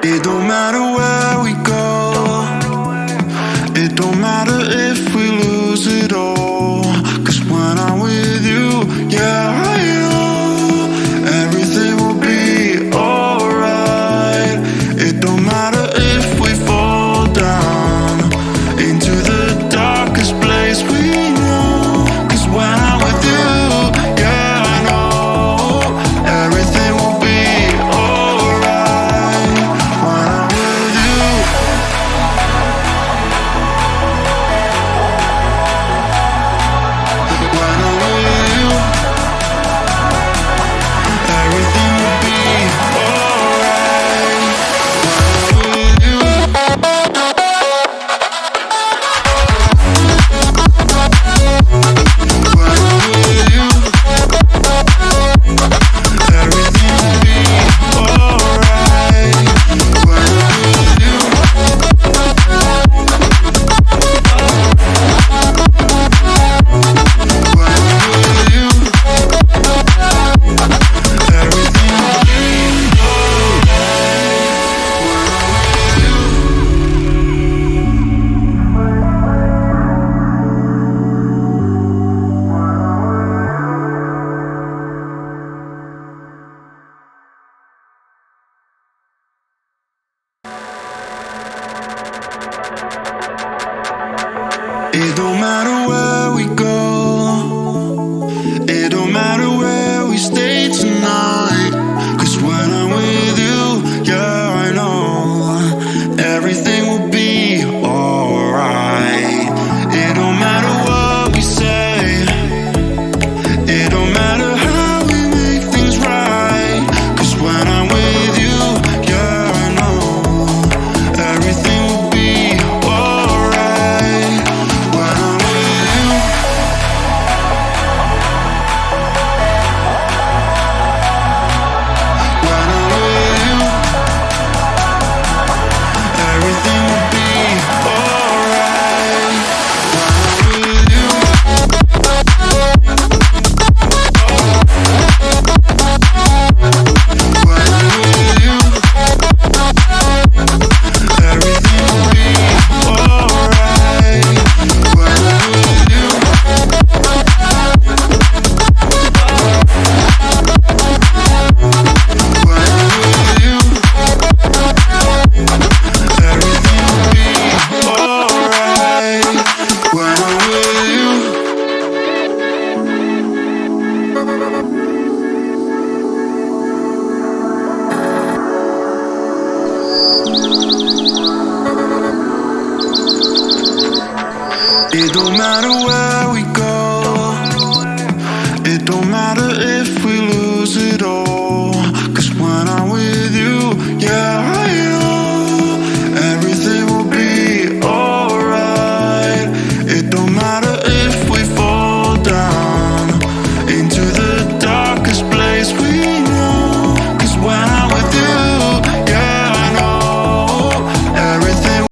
It don't matter where we go. It don't matter if we lose it all. 'Cause when I'm with you, yeah, I know everything will be alright. It don't matter if we fall down into the darkest place we know. 'Cause when I'm with you, yeah, I know everything will be alright. When I'm with you, when I'm with you, everything will be alright. When I'm with you, when I'm with you, everything will be alright. When I'm with you, when I'm with you, everything will be It don't matter where we go. It don't matter where we stay tonight. 'Cause when I'm with you, yeah, I know everything will be alright. It don't matter what we say. It don't matter how we make things right. 'Cause when I'm with you, yeah, I know everything will be alright. When I'm with you, when I'm with you, everything will be alright. When I'm with you, when I'm with you, everything will be alright. When I'm with you, when I'm with you, everything will be alright. When I'm with you. It don't matter where we